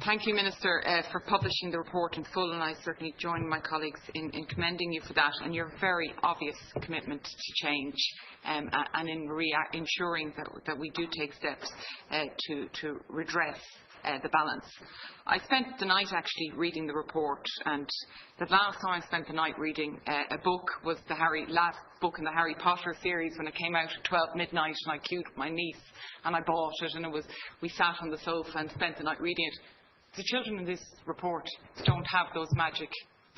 Thank you, Minister, for publishing the report in full, and I certainly join my colleagues in commending you for that and your very obvious commitment to change and in ensuring that we do take steps to redress the balance. I spent the night actually reading the report, and the last time I spent the night reading a book was the last book in the Harry Potter series when it came out at 12 midnight, and I queued with my niece and I bought it, and we sat on the sofa and spent the night reading it. The children in this report don't have those magic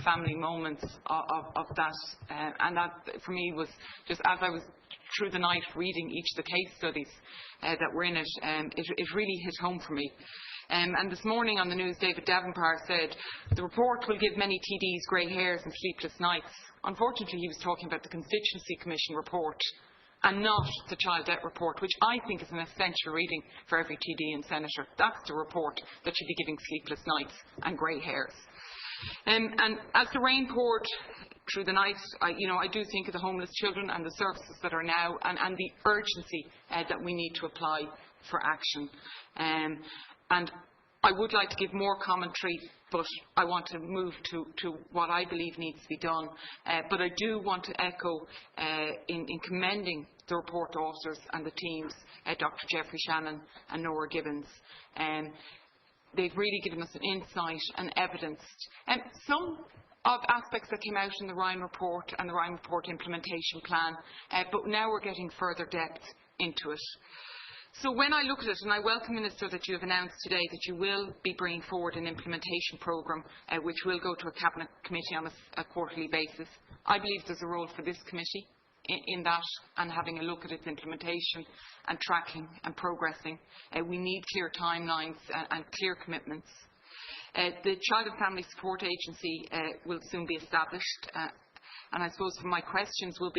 family moments of that, and that for me was just as I was through the night reading each of the case studies that were in it, it really hit home for me. And this morning on the news, David Davenport said the report will give many TDs grey hairs and sleepless nights. Unfortunately, he was talking about the Constituency Commission report and not the Child Debt Report, which I think is an essential reading for every TD and Senator. That's the report that should be giving sleepless nights and grey hairs. And as the rain poured through the night, I do think of the homeless children and the services that are now and the urgency that we need to apply for action. And I would like to give more commentary, but I want to move to what I believe needs to be done. But I do want to echo in commending the report authors and the teams, Dr. Jeffrey Shannon and Nora Gibbons. They've really given us an insight and evidence. Some of aspects that came out in the Ryan report and the Ryan report implementation plan, but now we're getting further depth into it. So when I look at it, and I welcome, Minister, that you have announced today that you will be bringing forward an implementation programme which will go to a Cabinet Committee on a quarterly basis. I believe there's a role for this committee in that and having a look at its implementation and tracking and progressing. We need clear timelines and clear commitments. The Child and Family Support Agency will soon be established. And I suppose my questions will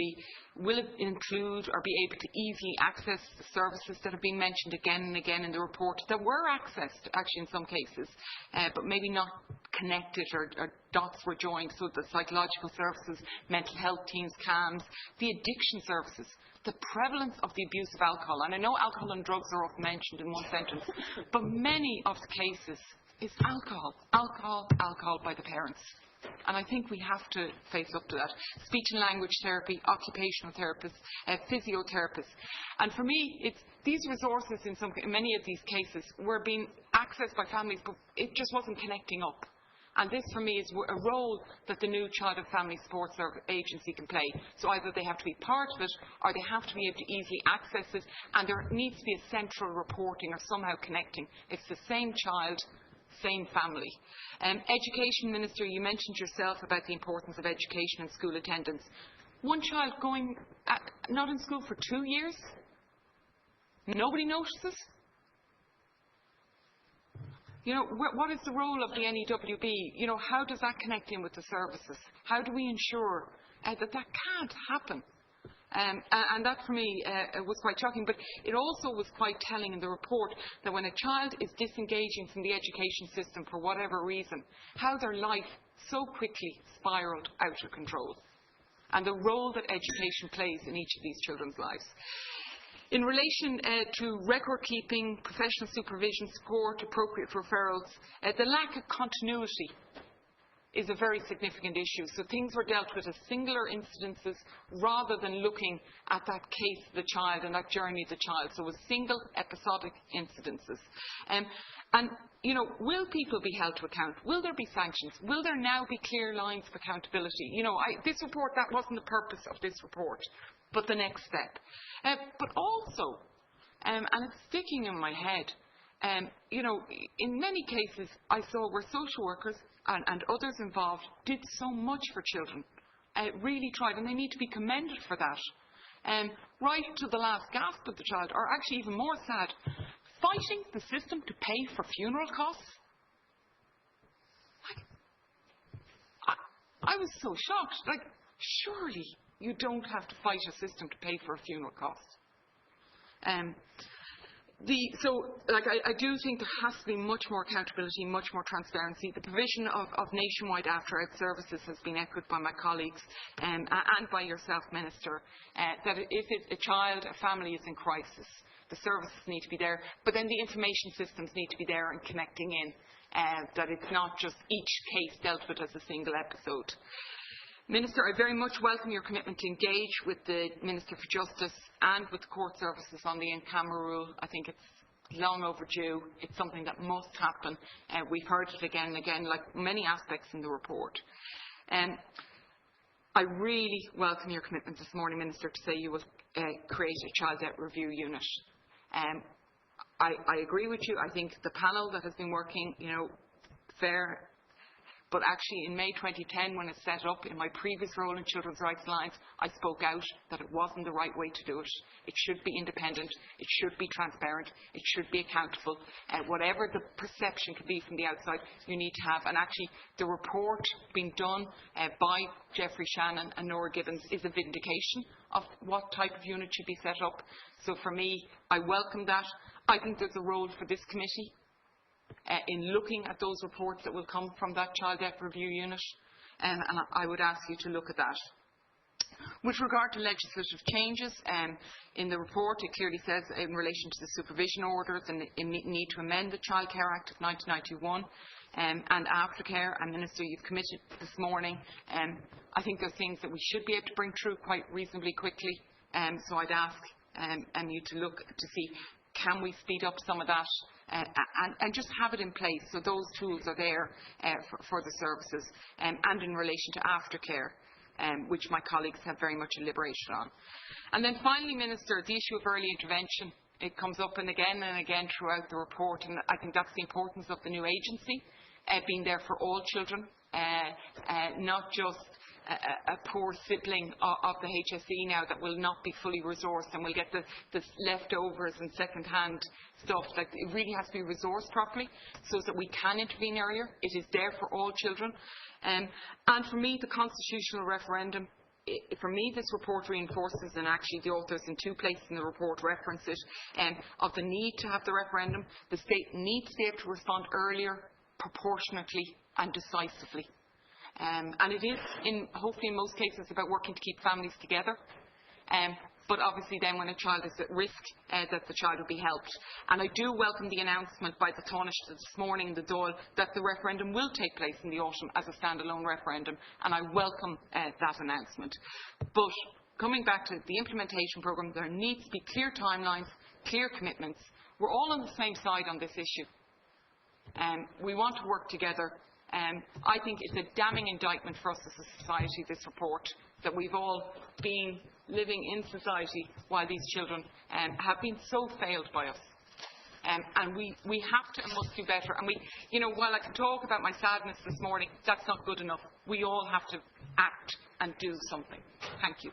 it include or be able to easily access the services that have been mentioned again and again in the report that were accessed actually in some cases, but maybe not connected or dots were joined, so the psychological services, mental health teams, CAMS, the addiction services, the prevalence of the abuse of alcohol. And I know alcohol and drugs are often mentioned in one sentence, but many of the cases is alcohol by the parents. And I think we have to face up to that. Speech and language therapy, occupational therapists, physiotherapists. And for me, it's these resources in many of these cases were being accessed by families, but it just wasn't connecting up. And this, for me, is a role that the new Child and Family Support Agency can play. So either they have to be part of it, or they have to be able to easily access it, and there needs to be a central reporting or somehow connecting. It's the same child, same family. Education Minister, you mentioned yourself about the importance of education and school attendance. One child not in school for 2 years? Nobody notices? What is the role of the NEWB? How does that connect in with the services? How do we ensure that can't happen? And that for me was quite shocking, but it also was quite telling in the report that when a child is disengaging from the education system for whatever reason, how their life so quickly spiralled out of control, and the role that education plays in each of these children's lives. In relation to record keeping, professional supervision, support, appropriate referrals, the lack of continuity is a very significant issue. So things were dealt with as singular incidences rather than looking at that case of the child and that journey of the child. So it was single episodic incidences. Will people be held to account? Will there be sanctions? Will there now be clear lines of accountability? This report, that wasn't the purpose of this report, but the next step. But also, and it's sticking in my head, in many cases I saw where social workers and others involved did so much for children, really tried, and they need to be commended for that. Right to the last gasp of the child, or actually even more sad, fighting the system to pay for funeral costs. I was so shocked. Surely you don't have to fight a system to pay for a funeral cost. I do think there has to be much more accountability, much more transparency. The provision of nationwide after-out services has been echoed by my colleagues and by yourself, Minister, that if a child, a family is in crisis, the services need to be there, but then the information systems need to be there and connecting in, that it's not just each case dealt with as a single episode. Minister, I very much welcome your commitment to engage with the Minister for Justice and with the court services on the in-camera rule. I think it's long overdue. It's something that must happen. We've heard it again and again, like many aspects in the report. I really welcome your commitment this morning, Minister, to say you will create a child debt review unit. I agree with you. I think the panel that has been working, fair. But actually, in May 2010, when it set up, in my previous role in Children's Rights Alliance, I spoke out that it wasn't the right way to do it. It should be independent. It should be transparent. It should be accountable. Whatever the perception could be from the outside, you need to have. And actually, the report being done by Jeffrey Shannon and Nora Gibbons is a vindication of what type of unit should be set up. So for me, I welcome that. I think there's a role for this committee in looking at those reports that will come from that child debt review unit, and I would ask you to look at that. With regard to legislative changes, in the report it clearly says in relation to the supervision orders and the need to amend the Child Care Act of 1991 and aftercare, and Minister, you've committed this morning. I think there are things that we should be able to bring through quite reasonably quickly, so I'd ask you to look to see, can we speed up some of that and just have it in place so those tools are there for the services, and in relation to aftercare, which my colleagues have very much elaborated on. And then finally, Minister, the issue of early intervention. It comes up and again throughout the report, and I think that's the importance of the new agency being there for all children, not just a poor sibling of the HSE now that will not be fully resourced and will get the leftovers and second-hand stuff. Like, it really has to be resourced properly so that we can intervene earlier. It is there for all children. And for me, the constitutional referendum, for me, this report reinforces, and actually the authors in two places in the report reference it, of the need to have the referendum. The state needs to be able to respond earlier, proportionately and decisively. And it is, hopefully in most cases, about working to keep families together. But obviously then when a child is at risk, that the child will be helped. And I do welcome the announcement by the Taoiseach this morning, the Dáil, that the referendum will take place in the autumn as a standalone referendum, and I welcome that announcement. But coming back to the implementation programme, there needs to be clear timelines, clear commitments. We're all on the same side on this issue. We want to work together. I think it's a damning indictment for us as a society, this report, that we've all been living in society while these children have been so failed by us. And we have to and must do better. And while I can talk about my sadness this morning, that's not good enough. We all have to act and do something. Thank you.